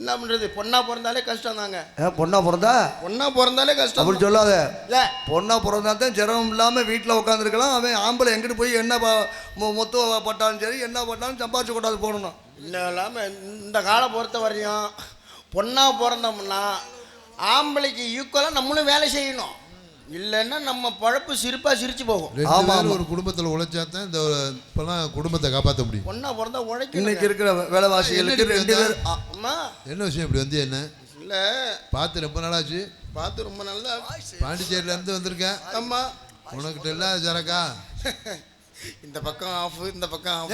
என்ன பண்றது? பொண்ணா பிறந்தாலே கஷ்டம் தாங்க. பொண்ணா பிறந்தாலே கஷ்டம். அப்படி சொல்லாத. பொண்ணா பிறந்தா தான் சிரமம் இல்லாமல் வீட்டில் உட்காந்துருக்கலாம். அவன் ஆம்பளை எங்கிட்டு போய் என்ன மொத்த பட்டாலும் சரி என்ன பட்டாலும் சம்பாதிச்சு கொண்டாது போகணும். இல்லை இல்லாமல் இந்த காலம் பொறுத்த வரையும் பொண்ணா பிறந்தோம்னா ஆம்பளைக்கு ஈக்குவலாக நம்மளும் வேலை செய்யணும். இல்லைன்னா நம்ம பழப்பு சிரிச்சு போகும். ஆமாம், ஒரு குடும்பத்தில் உழைச்சா தான் இந்த இப்பெல்லாம் குடும்பத்தை காப்பாற்ற முடியும். பொண்ணா பிறந்தா உழைக்க. இன்னைக்கு இருக்கிற வேலைவாசிகளுக்கு 2 பேர். என்ன விஷயம் இப்படி வந்து என்ன இல்லை பார்த்து ரொம்ப நாளாச்சு. பார்த்து ரொம்ப நல்லா. பாண்டிச்சேரியில இருந்து வந்திருக்கேன். அம்மா உனக்கிட்ட இல்ல சரக்கா? இந்த பக்கம் ஆஃப், இந்த பக்கம்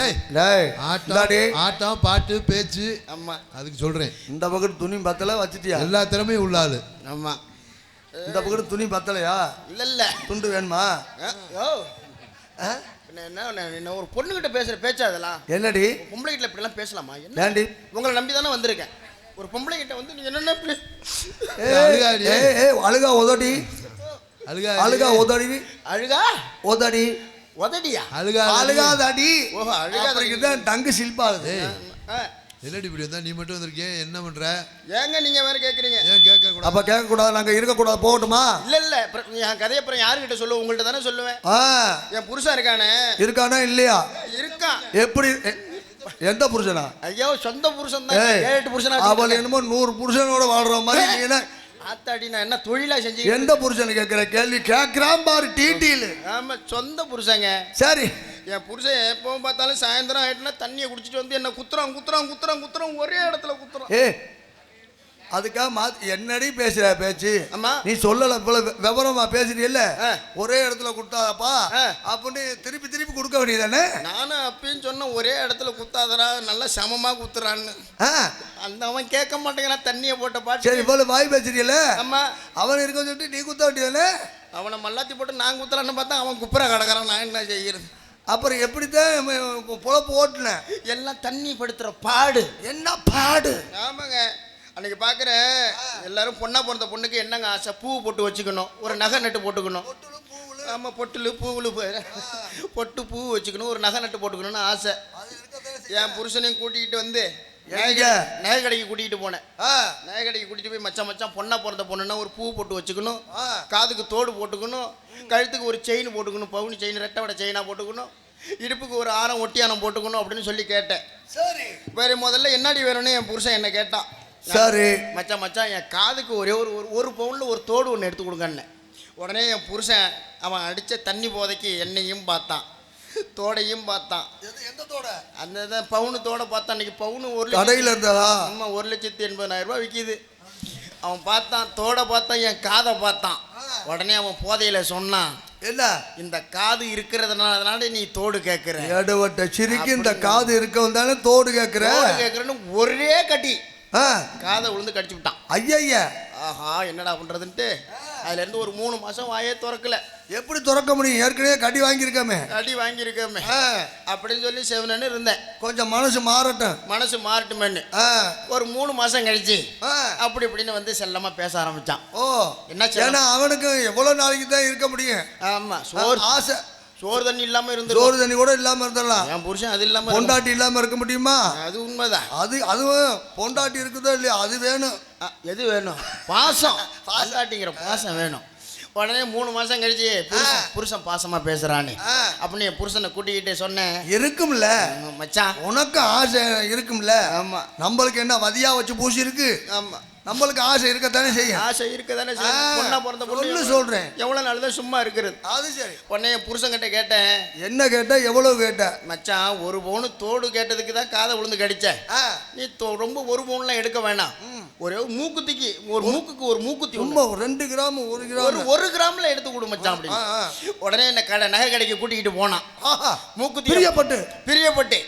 ஆட்டம் பாட்டு பேச்சு. அம்மா அதுக்கு சொல்றேன். இந்த பக்கம் துணி பத்தல வச்சுட்டியா? எல்லா திறமையும் உள்ள ஆளு. ஆமா. இந்த பக்கம் துணி பத்தலையா? இல்ல துண்டு வேணுமா? என்ன ஒரு பொண்ணுகிட்ட பேசுற பேச்சா அதெல்லாம்? என்னடி பொம்பளை கிட்ட இப்படி எல்லாம் பேசலாமா? ஏண்டி உங்களை நம்பி தானே வந்திருக்கேன். ஒரு பொம்பளை கிட்ட வந்து நீங்க என்னென்ன அழுகா உதடி அழுகா உதடி அழுகா உதடி உதடியா அழுகாதடி. ஓஹோ, அழுகாத டங்கு சில்பாகுது. என்னடி இப்படி வந்தா? நீ மட்டும் வந்திருக்கேன், என்ன பண்ற? ஏங்க நீங்க வேற கேக்குறீங்க? ஏன் கேட்க கூடாது? அப்ப கேட்க கூடாது, நாங்க இருக்க கூடாது, போகட்டுமா? இல்ல என் கதையை அப்புறம் யாருக்கிட்ட சொல்லுவேன்? உங்கள்ட்ட தானே சொல்லுவேன். என் புருஷன் இருக்கானா இல்லையா? இருக்கான். எப்படி? எந்த புருஷனா? ஐயோ, சொந்த புருஷன் தான். 7 புருஷனா? அவள் என்னமோ 100 புருஷனோட வாழ்ற மாதிரி. ஆத்தாடி, நான் என்ன தொழிலா செஞ்சு? எந்த புருஷன் கேட்கிற கேள்வி கேட்கிறான் பாரு. டீட்டெயில். ஆமா, சொந்த புருஷங்க. சரி. என் புருஷன் எப்பவும் பார்த்தாலும் சாயந்தரம் ஆயிட்டுனா தண்ணியை குடிச்சிட்டு வந்து என்ன குத்துறான் ஒரே இடத்துல குத்துறான். அதுக்காக என்னடி பேசுற பேச்சு? அம்மா, நீ சொல்லல விவரமா பேசுறீல்ல, ஒரே இடத்துல குத்தாதப்பா அப்படின்னு திருப்பி கொடுக்க வேண்டியதானே? நானும் அப்பயும் சொன்ன ஒரே இடத்துல குத்தாதரா, நல்லா சமமா குத்துறான்னு. அந்த அவன் கேட்க மாட்டேங்கிறான் தண்ணியை போட்ட பாட்டு. சரி, போல வாய் பேசுறீல்ல. அம்மா, அவன் இருக்க சொல்லிட்டு நீ குத்த வேண்டியதானே? அவனை மல்லாத்தி போட்டு நான் குத்தலான்னு பார்த்தா அவன் குப்புற கிடக்கிறான். நான் என்ன செய்யறது? அப்புறம் எப்படித்தான் பொழப்பு ஓட்டுன? எல்லாம் தண்ணி படுத்துற பாடு. என்ன பாடு? ஆமாங்க. அன்னைக்கு பார்க்குறேன் எல்லாரும் பொண்ணா பிறந்த பொண்ணுக்கு என்னங்க ஆசை? பூ போட்டு வச்சுக்கணும், ஒரு நகை நட்டு போட்டுக்கணும். ஆமாம், பொட்டு பூ வச்சுக்கணும், ஒரு நகை நட்டு போட்டுக்கணும்னு ஆசை. என் புருஷனையும் கூட்டிகிட்டு வந்து நகை கடைக்கு கூட்டிகிட்டு போனேன். நகை கடைக்கு கூட்டிகிட்டு போய் மச்சான் பொண்ணா பிறந்த பொண்ணுன்னா ஒரு பூ போட்டு வச்சுக்கணும், காதுக்கு தோடு போட்டுக்கணும், கழுத்துக்கு ஒரு செயின் போட்டுக்கணும், பவுனி செயின், ரெட்டை வடை செயினாக போட்டுக்கணும், இடுப்புக்கு ஒரு ஆரம் ஒட்டியானம் போட்டுக்கணும் அப்படின்னு சொல்லி கேட்டேன். சரி, வேறு முதல்ல என்னடி வேணும்னு என் புருஷன் என்ன கேட்டான். சரி மச்சான், என் காதுக்கு ஒரே ஒரு பவுனில் ஒரு தோடு ஒன்று எடுத்து கொடுங்கன்னு. உடனே என் புருஷன் அவன் அடித்த தண்ணி போதைக்கு என்னையும் பார்த்தான், தோடையும் பார்த்தான். எந்த தோட? அந்த பவுனு தோடை பார்த்தான். அன்றைக்கி பவுனு கடையில் இருந்ததா? ஆமாம், 1,80,000 விற்கிது. அவன் பார்த்தான், தோடை பார்த்தான், என் காதை பார்த்தான். உடனே அவன் போதையில் சொன்னான், என்ன இந்த காது இருக்கிறதுனால நீ தோடு கேட்குற? எடுவட்ட சிரிக்கு இந்த காது இருக்கவும் தானே தோடு கேட்குறேன்னு ஒரே கட்டி காதை விழுந்து கடிச்சு விட்டான். ஐயா, ஆஹா, என்னடா பண்றதுன்ட்டு அதுல இருந்து ஒரு 3 மாசம் வாயே திறக்கல. எப்படி திறக்க முடியும்? ஏற்கனவே கடி வாங்கியிருக்கோமே அப்படின்னு சொல்லி செவனன்னு இருந்தேன். கொஞ்சம் மனசு மாறட்டுமேன்னு ஒரு 3 மாசம் கழிச்சு அப்படி இப்படின்னு வந்து செல்லமா பேச ஆரம்பிச்சான். என்ன அவனுக்கு எவ்வளவு நாளைக்கு தான் இருக்க முடியும்? ஆமா, ஆசை. சோறு தண்ணி இல்லாம சோறு தண்ணி கூட இல்லாம இருந்தலாம். என் புருஷன் அது இல்லாம, பொண்டாட்டி இல்லாம இருக்க முடியுமா? அது உண்மைதான். அதுவும் பொண்டாட்டி இருக்குதோ இல்லையா, அது வேணும். எது வேணும்? பாசம். பாசாட்டிங்கிற பாசம் வேணும். உடனே 3 மாசம் கழிச்சு புருஷன் பாசமா பேசுறானே அப்படின்னு என் புருஷனை கூட்டிக்கிட்டே சொன்னேன். இருக்கும்ல மச்சான், உனக்கு ஆசை இருக்கும்ல. ஆமா, நம்மளுக்கு என்ன வதியா வச்சு பூசி இருக்கு? ஆமா, நம்மளுக்கு ஆசை இருக்கத்தானே செய்யும். ஆசை இருக்கத்தானே செய்யும். பொண்ணா பிறந்த பொண்ணு சொல்றேன், எவ்வளவு நாள் தான் சும்மா இருக்கிறது? அது சரி. உடனே என் புருஷன்கிட்ட கேட்டேன். என்ன கேட்ட? எவ்வளவு கேட்ட? மச்சான், ஒரு பவுனு தோடு கேட்டதுக்கு தான் காதை விழுந்து கடிச்ச. நீ ரொம்ப ஒரு பவுன்லாம் எடுக்க வேணாம், ஒரே மூக்குத்திக்கு ஒரு மூக்குக்கு ஒரு மூக்குத்தி 2 கிராம் 1 கிராம்ல எடுத்து கொடு மச்சான் அப்படின்னு. உடனே என்ன நகை கடைக்கு கூட்டிக்கிட்டு போனான். மூக்குத்தி பிரியப்பட்டு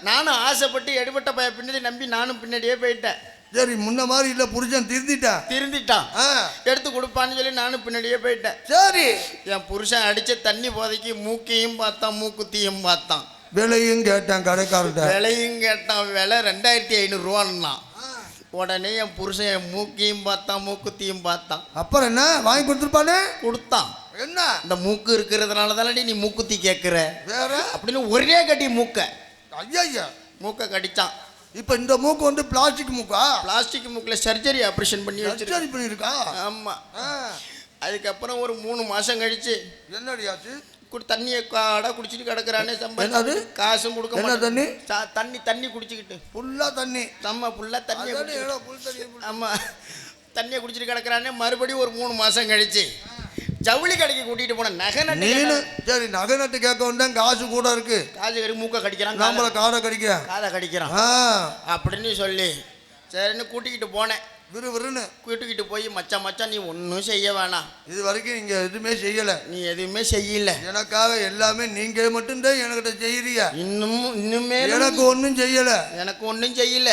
நானும் ஆசைப்பட்டு எடுபட்ட பைய பின்னாடி நம்பி நானும் பின்னாடியே போயிட்டேன். சரி, முன்ன மாதிரி இல்ல, புருஷன் திருந்திட்டான். எடுத்து கொடுப்பான்னு சொல்லி நானும் பின்னாடியே போயிட்டேன். சரி, என் புருஷன் அடிச்ச தண்ணி போதைக்கு மூக்கையும் பார்த்தான், மூக்குத்தியும் பார்த்தான், விலையும் கேட்டான். கடைக்காரன் விலையும் கேட்டான். விலை 2,500 ரூபான்னா. உடனே என் புருஷன் என் மூக்கையும் பார்த்தான், மூக்குத்தியும் பார்த்தான். அப்புறம் என்ன வாங்கி கொடுத்துருப்பானே? கொடுத்தான். என்ன, இந்த மூக்கு இருக்கிறதுனால தானே நீ மூக்குத்தி கேட்குற வேற அப்படின்னு ஒரே கட்டி மூக்க ஐயா மூக்க கடிச்சான். இப்போ இந்த மூக்கு வந்து பிளாஸ்டிக் மூக்கா? பிளாஸ்டிக் மூக்கில் சர்ஜரி ஆப்ரேஷன் பண்ணி வச்சிருக்கேன். சர்ஜரி பண்ணியிருக்கா? ஆமாம். அதுக்கப்புறம் ஒரு 3 மாதம் கழிச்சு என்னடியாச்சு? தண்ணியை காடாக குடிச்சிட்டு கிடக்குறானே. என்னது? காசும் கொடுக்க என்ன தண்ணி? தண்ணி குடிச்சிக்கிட்டு ஃபுல்லாக தண்ணி. நம்ம ஃபுல்லாக தண்ணி. தண்ணி. ஆமாம், தண்ணியை குடிச்சிட்டு கிடக்குறானே. மறுபடியும் ஒரு 3 மாதம் கழிச்சு ஜவுளி கடைக்கு கூட்டிகிட்டு போனேன். நகை நட்டு. சரி, நகை நட்டு கேட்க வந்தேன், காசு கூட இருக்கு. காசு கறி மூக்கை கடிக்கிறான், நம்மளை காதை கடிக்க காதை கடிக்கிறான் அப்படின்னு சொல்லி சரின்னு கூட்டிக்கிட்டு போனேன். விறுவிறுன்னு கூட்டிக்கிட்டு போய் மச்சான் நீ ஒன்றும் செய்ய வேணாம். இது வரைக்கும் நீங்கள் எதுவுமே செய்யலை. நீ எதுவுமே செய்யல. எனக்காக எல்லாமே நீங்கள் மட்டும்தான் என்கிட்ட செய்யறீங்க. இன்னுமே எனக்கு ஒன்றும் செய்யலை. எனக்கு ஒன்றும் செய்யல.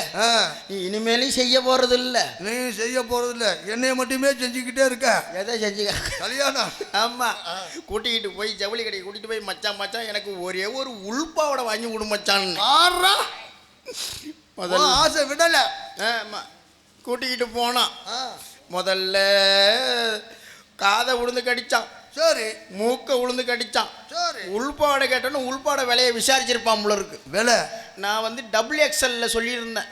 நீ இனிமேலும் செய்ய போறது இல்லை. நீ செய்ய போறது இல்லை, என்னைய மட்டுமே செஞ்சுக்கிட்டே இருக்க. எதை செஞ்சுக்க? கல்யாணம். ஆமாம். கூட்டிக்கிட்டு போய் ஜவுளி கடைக்கு கூட்டிகிட்டு போய் மச்சான் எனக்கு ஒரே ஒரு உள்பாவோட வாங்கி கொடு மச்சான். முதல்ல ஆசை விடலை. ஆமாம். கூட்டிக்கிட்டு போனான். முதல்ல காதை உளுந்து கடிச்சான். சரி. மூக்கை உளுந்து கடிச்சான். சரி. உள்பாடை கேட்டோன்னு உள்பாடை விலையை விசாரிச்சிருப்பான் போல இருக்கு. விலை நான் வந்து XXL சொல்லியிருந்தேன்.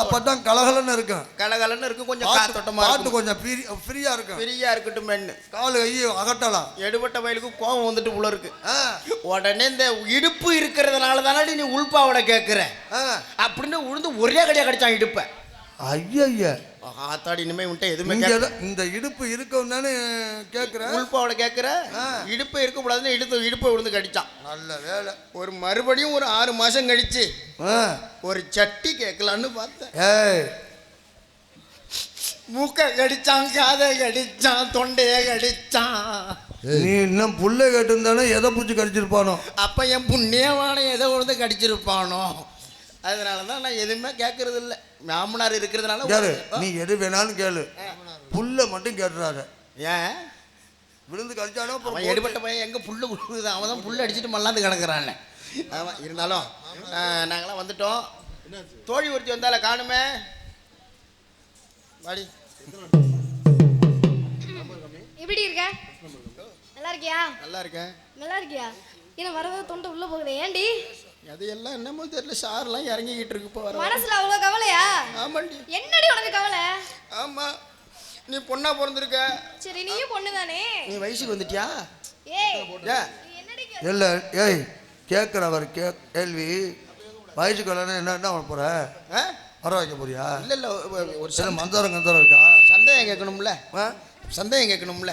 அப்பதான் கலகலன்னு இருக்கும். கலகலன்னு இருக்கும், கொஞ்சம் காத்தோட்டமா பாட்டு கொஞ்சம் ஃப்ரீயா இருக்கும். ஃப்ரீயா இருக்கட்டும். காலு கையை அகட்டலாம். எடுபட்ட வயலுக்கு கோபம் வந்துட்டு போல இருக்கு. உடனே இந்த இடுப்பு இருக்கிறதுனால தானே நீ உள்பாவோட கேட்குற அப்படின்னு உளுந்து ஒரே கடையாக கடிச்சான் இடுப்பை. ஐயா ஆத்தாடி, இனிமே உன்ட்ட எதுவுமே இந்த இடுப்பு இருக்கவுன்னு கேட்குறேன். உள்பாவோட கேட்குற. இடுப்பு இருக்கக்கூடாதுன்னு இடுப்பை விழுந்து கடிச்சான். நல்ல வேலை. ஒரு மறுபடியும் ஒரு 6 மாசம் கழிச்சு ஒரு சட்டி கேட்கலான்னு பார்த்தேன். மூக்கை கடிச்சான், காதை கடிச்சான், தொண்டையை கடிச்சான். நீ இன்னும் புல்லை கேட்டிருந்தானே எதை பூச்சி கடிச்சிருப்பானோ? அப்ப என் புண்ணியமான எதை விழுந்து கடிச்சிருப்பானோ? அதனால தான் நான் எதுவுமே கேட்கறது இல்லை. மாமனார் இருக்கிறதுனால கேளு, நீ எது வேணாலும் கேளு, புல்லை மட்டும் கேட்டுறாரு. ஏன் விழுந்து கடிச்சானோ? அவன் எடுபட்ட பையன் எங்கே புல்லு கொடுக்குது, அவன் தான் புல்லு அடிச்சுட்டு மல்லாந்து கிடக்குறான். ஆமாம். இருந்தாலும் நாங்களாம் வந்துட்டோம். தோழி ஒருத்தி வந்தால காணுமே. வாடி. எப்படி இருக்க? நல்லா இருக்கியா? நல்லா இருக்கேன். நல்லா இருக்கியா? என்ன வரவே தொண்டை உள்ள போகுது, ஏண்டி? அது எல்லாம் என்னமோ தெரியல, சாரெல்லாம் இறங்கிக்கிட்டு இருக்கு இப்போ. வர மனசுல அவ்வளோ கவலையா? ஆமாண்டி. என்னடி உனக்கு கவலை? ஆமாம், நீ பொண்ணா பிறந்திருக்க. சரி, நீயும் பொண்ணு தானே. நீ வயசுக்கு வந்துட்டியா? ஏய், என்னடி? இல்லை, ஏய் கேட்குறவர் கேள்வி. வயசுக்கு வரலன்னா என்ன பண்ண போற? வர வைக்க போறியா? இல்லை இல்லை, ஒரு சில மந்தாரம் இருக்கா? சந்தேகம் கேட்கணும்ல. சந்தேகம் கேட்கணும்ல.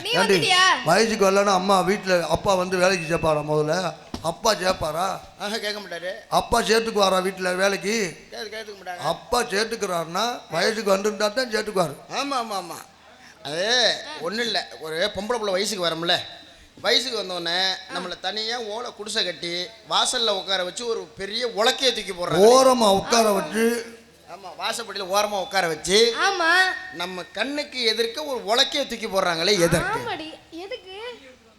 வயசுக்கு வரலன்னா அம்மா வீட்டில் அப்பா வந்து வேலைக்கு சேர்ப்பாரா? முதல்ல அப்பா சேர்ப்பாரா? கேட்க மாட்டாரு. அப்பா சேர்த்துக்குவாரா வீட்டில் வேலைக்கு? கேட்க மாட்டாங்க. அப்பா சேர்த்துக்கிறாருன்னா வயசுக்கு வந்துருந்தா தான் சேர்த்துக்குவார். ஆமாம் ஆமாம் ஆமாம். அது ஒன்றும் இல்லை, ஒரு பொம்பளை பிள்ளை வயசுக்கு வரோம்ல, வயசுக்கு வந்தோடனே நம்மளை தனியாக ஓலை குடிசை கட்டி வாசலில் உட்கார வச்சு ஒரு பெரிய உலக்கையை தூக்கி போடுறாங்க. ஓரமாக உட்கார வச்சு. ஆமாம், வாசப்படியில் ஓரமாக உட்கார வச்சு. ஆமாம், நம்ம கண்ணுக்கு எதிர்க்க ஒரு உலக்கையை தூக்கி போடுறாங்களே, எதற்கு? எதுக்கு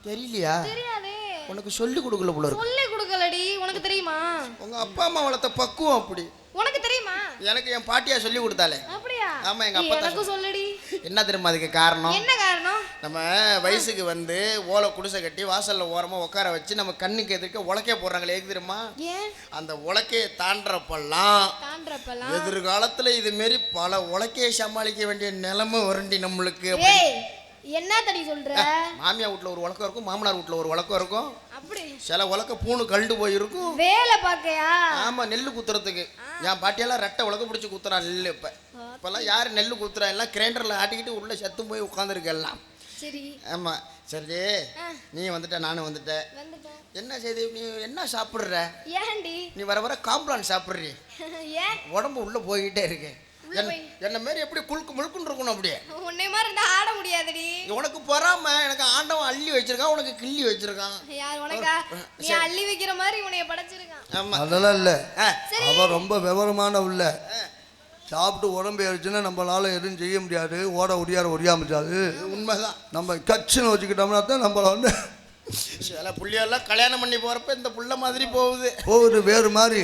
தெரியலையா? தெரியாதே. உனக்கு சொல்லி கொடுக்கல போல இருக்கு. சொல்லி கொடுக்கலடி. உனக்கு தெரியுமா? உங்க அப்பா அம்மா வளர்த்த பக்குவம் அப்படி. உனக்கு தெரியுமா? எனக்கு என் பாட்டியா சொல்லி கொடுத்தாலே. அப்படியா? ஆமா, எங்க அப்பா எனக்கு சொல்லடி. என்ன தெரியுமா அதுக்கு காரணம்? என்ன காரணம்? நம்ம வயசுக்கு வந்து ஓலை குடிசை கட்டி வாசல்ல ஓரமா உட்கார வச்சு நம்ம கண்ணுக்கு எதிர்க்க உலக்கைய போடுறாங்களே, எதுக்கு தெரியுமா? ஏன்? அந்த உலக்கையை தாண்டறப்பெல்லாம் எதிர்காலத்துல இது மாரி பல உலக்கையை சமாளிக்க வேண்டிய நிலைமை வருண்டி நம்மளுக்கு. என்ன தடி சொல்ற? மாமியா வீட்டுல ஒரு உலக்கம் இருக்கும், மாமனார் வீட்டுல ஒரு உலக்கம் இருக்கும். அப்படி சில உலக்க பூணு கழுண்டு போயிருக்கும். வேலை பார்க்கையா? ஆமா, நெல்லு குத்துறதுக்கு. என் பாட்டியெல்லாம் ரெட்டை உலக்க பிடிச்சி குத்துறான் நெல்லு. இப்பெல்லாம் யாரு நெல்லு குத்துறா? எல்லாம் கிரைண்டர்ல ஆட்டிக்கிட்டு உள்ள சத்து போய் உட்காந்துருக்கு எல்லாம். சரி. ஆமா, சரி. நீ வந்துட்ட, நானும் வந்துட்டேன். என்ன செய்தி? நீ என்ன சாப்பிடுற? ஏன்டி நீ வர வர காம்ப்ளான் சாப்பிடுறீ? ஏன்? உடம்பு உள்ள போய்கிட்டே இருக்கு. என்ன மாரி எப்படி குழுக்கு முழுக்குன்னு இருக்கணும்? அப்படியே உன்னை மாதிரி இருந்தா ஆட முடியாதுடி. உனக்கு பொறாம. எனக்கு ஆண்டவன் அள்ளி வச்சிருக்கான், உனக்கு கிள்ளி வச்சிருக்கான். யார் உனக்கா? நீ அள்ளி வைக்கிற மாதிரி உன்னைய படைச்சிருக்கான். ஆமா, அதெல்லாம் இல்ல. அவ ரொம்ப விவரமான உள்ள. சாப்பிட்டு உடம்பு ஏறிச்சுன்னா நம்மளால எதுவும் செய்ய முடியாது, ஓட ஒடியார முடியாது. உண்மைதான். நம்ம கட்சின்னு வச்சுக்கிட்டோம்னா தான் நம்மள வந்து சில புள்ளியெல்லாம் கல்யாணம் பண்ணி போறப்ப இந்த புள்ள மாதிரி போகுது வேறு மாதிரி.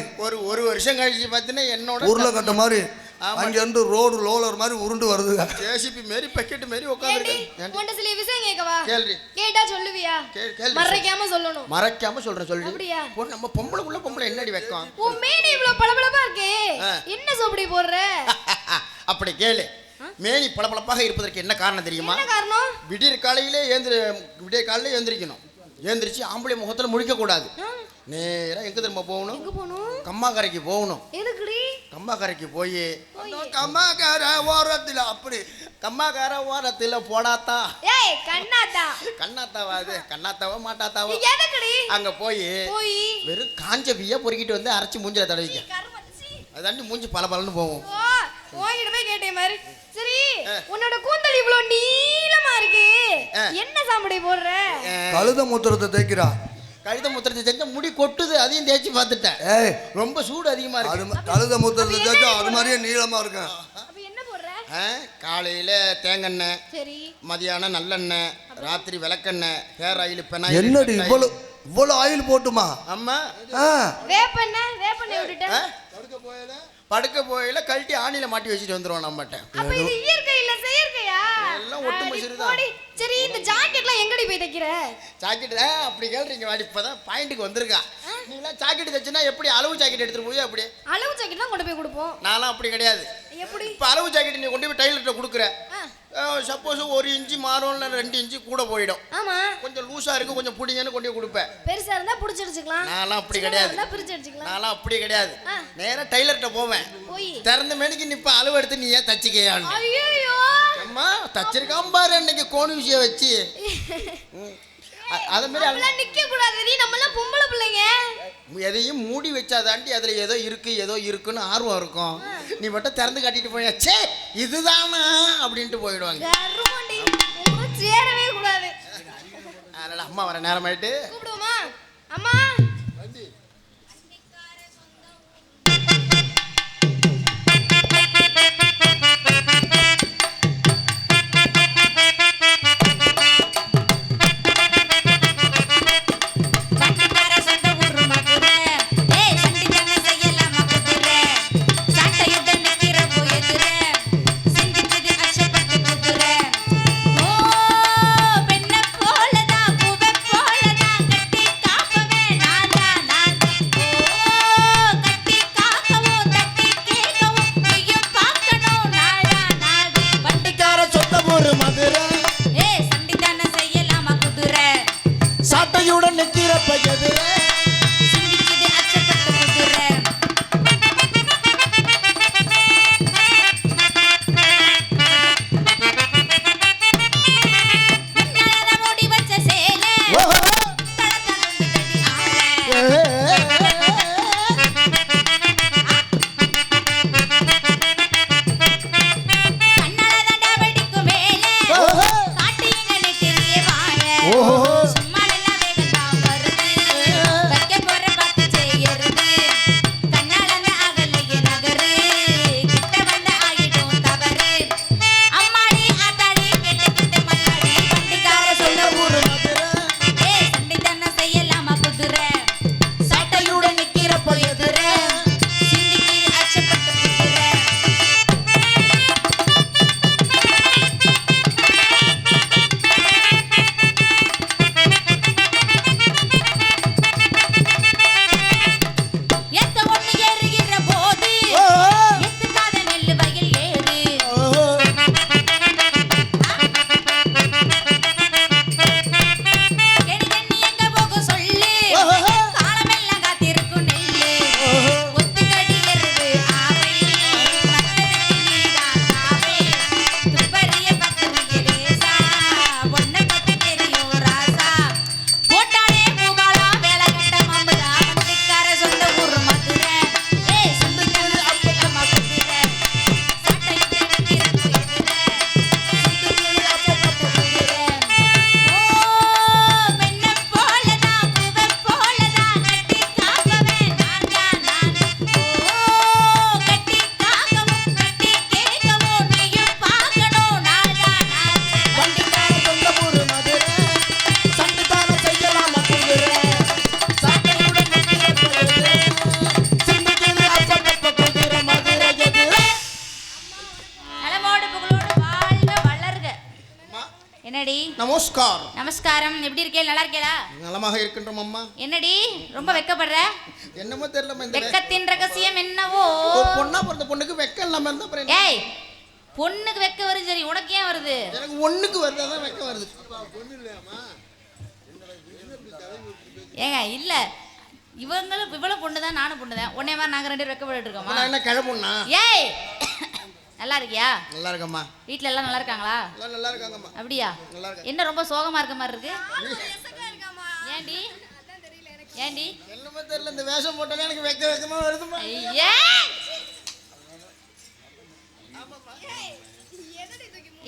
ஒரு வருஷம் கழிச்சு பார்த்தீங்கன்னா என்னோட ஊர்ல கட்ட மாதிரி ஆமா. அங்கேருந்து ரோடு ரோலர் மாதிரி உருண்டு வருதுங்க. ஜேசிபி மாரி பக்கெட் மாரி ஏண்டி உட்காந்துருக்கேன். உன்கிட்ட சில விஷயம் கேட்கவா? கேள்வி கேட்டா சொல்லுவியா? கேள்வி மறைக்காம சொல்லணும். மறைக்காம சொல்றேன் சொல்லு. அப்படியா? நம்ம பொம்பளைக்குள்ள பொம்பளை என்னடி வைக்கும்? உன் மேனி இவ்வளவு பளபளப்பா இருக்கே, என்ன சோப்படி போடுற? அப்படி கேளு. மேனி பளபளப்பாக இருப்பதற்கு என்ன காரணம் தெரியுமா? என்ன காரணம்? விடிய காலையிலே எழுந்திரிக்கணும். எழுந்திரிச்சு ஆம்பளை முகத்துல முழிக்க கூடாது. நேரா எங்க தெரியுமா போகணும்? எங்க போணும்? கம்மாக்கரைக்கு போகணும். எதுக்குடி? கம்மாக்கரைக்கு போய் கம்மாக்கார ஓரத்தில் அப்படி கம்மாக்கார ஓரத்தில் போடாத்தா. ஏய் கண்ணாத்தா. கண்ணாத்தாவா? அது கண்ணாத்தாவா மாட்டாத்தாவா? நீ எதுக்குடி? அங்க போய் வெறும் காஞ்ச பிய பொறுக்கிட்டு வந்து அரைச்சி மூஞ்சில தடவிக்க. அதாண்டி மூஞ்சி பளபளன்னு போகும். உன்கிட்ட போய் கேட்டேன் மாதிரி. சரி, உன்னோட கூந்தல் இவ்வளவு நீளமா இருக்கு, என்ன சாம்படி போடுற? கழுத மூத்திரத்தை தேய்க்கிறா. கழுத மூத்திரத்தை செஞ்சா முடி கொட்டுது, அதையும் தேய்ச்சி பார்த்துட்டேன். ஏய், ரொம்ப சூடு அதிகமா இருக்கு. கழுத மூத்திரத்தை தேய்ச்சா அது மாதிரியே நீளமா இருக்கும். அப்ப என்ன போடுற? காலையில தேங்காய், சரி, மதியானம் நல்லெண்ணெய், ராத்திரி விளக்கெண்ணெய், ஹேர் ஆயில், பெனாயில். என்னடி இவ்வளவு ஆயில் போட்டுமா? அம்மா வேப்பெண்ணெய் விட்டுட்டேன். படுக்க போயில கழட்டி ஆணில மாட்டி வச்சுட்டு வந்துருவோம் நம்மகிட்ட. அப்ப இது இயற்கை இல்ல செயற்கையா? எல்லாம் ஒட்டு மசிறுதான். சரி, இந்த ஜாக்கெட்லாம் எங்கடி போய் தைக்கிற? ஜாக்கெட் அப்படி கேள்றீங்க வாடி, இப்பதான் பாயிண்ட்டுக்கு வந்திருக்கா. நீலாம் ஜாக்கெட் தைச்சுன்னா எப்படி அளவு ஜாக்கெட் எடுத்துட்டு போய் அப்படி? அளவு ஜாக்கெட் தான் கொண்டு போய் கொடுப்போம். நான்லாம் அப்படி கிடையாது. எப்படி? இப்போ அளவு ஜாக்கெட் நீ கொண்டு போய் டைலர்கிட்ட கொடுக்குற, சப்போஸ் 1 இன்ச்சு மாறும் இல்லை 2 இன்ச்சு கூட போயிடும். ஆமா, கொஞ்சம் லூஸா இருக்கு, கொஞ்சம் பிடிங்கன்னு கொண்டு போய் கொடுப்பேன். பெருசா இருந்தா புடிச்சு அடிச்சுக்கலாம். நான்லாம் அப்படி கிடையாது. நான்லாம் அப்படி கிடையாது. நேரா டைலர்கிட்ட போவேன். திறந்த மேனிக்கு நிப்ப அளவு எடுத்து நீ ஏன் தச்சிக்கையான்னு. ஐயோ அம்மா தச்சிருக்காம பாரு அன்னைக்கு கோணு விஷயம் வச்சு. அது மாதிரி அதெல்லாம் நிக்க கூடாது. நீ நம்மலாம் பொம்பளை பிள்ளைங்க. எதையும் மூடி வச்சாதாண்டி அதுல ஏதோ இருக்குன்னு ஆர்வம் இருக்கும். நீ மட்டும் திறந்து காட்டிட்டு போய் சே இதுதானா அப்படின்ட்டு போயிடுவாங்க. சேரவே கூடாது. அதனால அம்மா வர நேரம் ஆயிட்டு கூப்பிடுவோமா? அம்மா பெண்ண போலதான் பூவை போலதான் கட்டி காப்பவே நான் என்னடி? நமஸ்கார். நமஸ்காரம். எப்படி இருக்கே? நல்லா இருக்கேடா? நலமாக இருக்கின்றோம் அம்மா. என்னடி ரொம்ப வெக்கப்படுற? என்னமோ தெரியலம்மா இந்த வெக்கத்தின் ரகசியம் என்னவோ? ஒரு பொண்ணா பிறந்த பொண்ணுக்கு வெக்கம் இல்லாம இருந்தா அப்புறம் என்ன? ஏய், பொண்ணுக்கு வெக்க வருது சரி, உனக்கு ஏன் வருது? எனக்கு ஒண்ணுக்கு வருது, அதான் வெக்கம் வருது. ஏங்க இல்ல, இவங்களும் இவ்வளவு பொண்ணுதான், நானும் பொண்ணுதான். உன்னை மாதிரி நாங்க 2 பேரும் வெக்கப்பட்டு இருக்கோமா? நான் என்ன கிழப்புண்ணா? ஏய், நல்லா இருக்கியா? நல்லா இருக்கம்மா. வீட்ல எல்லாம் நல்லா இருக்காங்களா? எல்லாம் நல்லா இருக்காங்கம்மா. அப்படியா? நல்லா இருக்க. என்ன ரொம்ப சோகமா இருக்க மாதிரி இருக்கு? ஏண்டி? ஏண்டி? என்னமோ தெரியல, இந்த வேஷம் போட்டாலே எனக்கு வெக்கமா வருதுமா. ஐயே,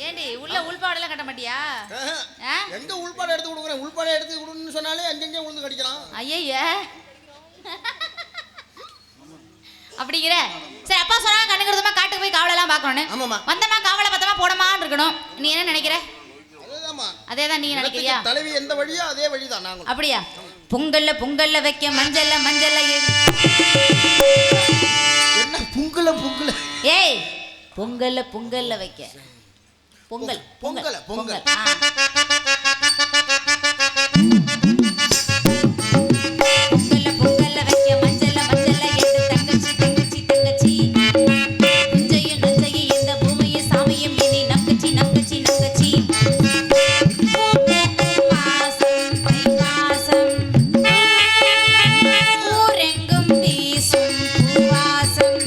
ஏண்டி உள்ள உள்பாடெல்லாம் கட்ட மாட்டியா? எங்க உள்பாடை எடுத்து கொடுக்குறேன்? உள்பாடை எடுத்து கொடுன்னு சொன்னாலே அங்கங்கே உழுந்து கடிக்கலாம். ஐயே, அப்படிங்கிற சரி. அப்பா சொன்னாங்க கண்ணுக்கிறதுமா காட்டுக்கு போய் காவலெல்லாம் பார்க்கணும். ஆமாம்மா. வந்தமா காவலை பார்த்தமா போடமான்னு இருக்கணும். நீ என்ன நினைக்கிற? அதேதாம்மா. அதேதான் நீங்க நினைக்கிறியா? தலைவி எந்த வழியோ அதே வழிதான் நாங்களும். அப்படியா? பொங்கல்ல வைக்க மஞ்சள்ல என்ன பொங்கல? ஏய், பொங்கல்ல வைக்க பொங்கல். ஆ. பொங்கல்ல வைக்க மஞ்சள்ல எடுத்து தங்கச்சி புஞ்சையும் நஞ்சையும் இந்த பூமியும் சாமியும் இனி நங்கச்சி மாசம் தை மாசம் ஊரெங்கும் வீசும் பூவாசம்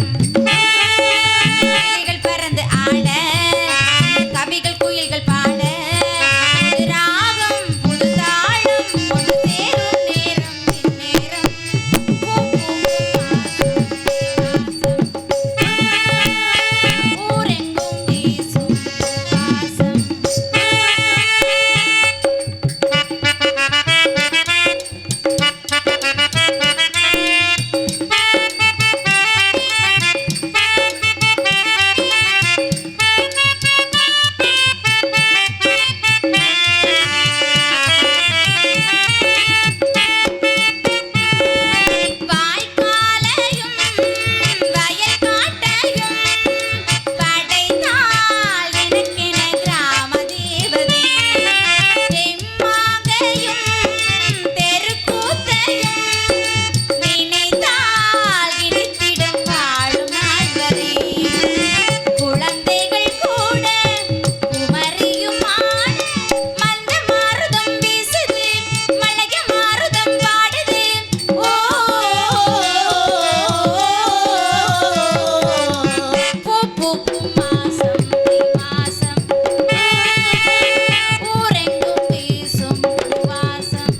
கிளிகள் பறந்து ஆட கவிகள் குயில்கள் பாட ராகம் புது தாளம் ஒன்று சேரும் நேரம் இந்நேரம் ஊரெங்கும் வீசும் பூவாசம். வாய்க்காலையும் வயல் காட்டையும் படைத்தாள் எனக்கென கிராம தேவதை. தெம்மாங்கையும் தெருக்கூத்தையும் நினைத்தால் இனித்திடும் வாழும் நாள் வரை. குழந்தைகள் கூட குமரியும் ஆட மந்த மாருதம் வீசுது, மலைய மாருதம் பாடுது. ஓ பூ மாசம் தை மாசம் ஊரெங்கும் வீசும் பூவாசம்.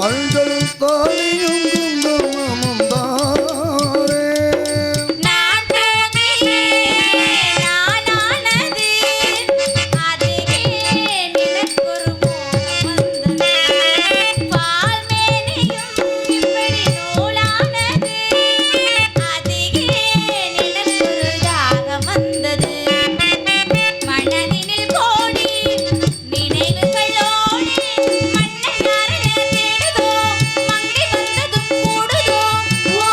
மஞ்சள் தாலியும் குங்குமமும் தாரே. நான் தூங்கியே நானானது, அதுவே நினக்கொரு மோகம் வந்தது. பால்மேனியும் இப்படி நூலானது, அதுவே நினக்கொரு தாகம் வந்தது. மனதினில் கோடி நினைவுகளோடு மன்னன் அருள் தேடுதோ, மங்கை வந்ததும் கூடுதோ. ஓ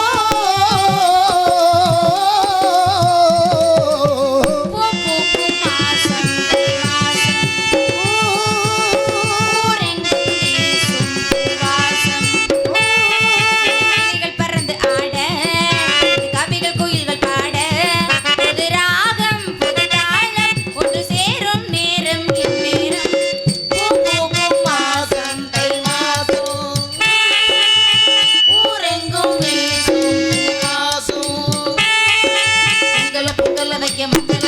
பூ மாசம் தை மாசம் ஊரெங்கும் வீசும் பூவாசம். கிளிகள் பறந்து ஆட கவிகள் குயில்கள் பாட புது ராகம் புது தாளம் ஒன்று சேரும் நேரம் இந்நேரம். பூ மாசம் தை மாசம் ஊரெங்கும் வீசும் பூவாசம். பொங்கல்ல வைக்க மஞ்சள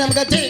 நம் கட்சி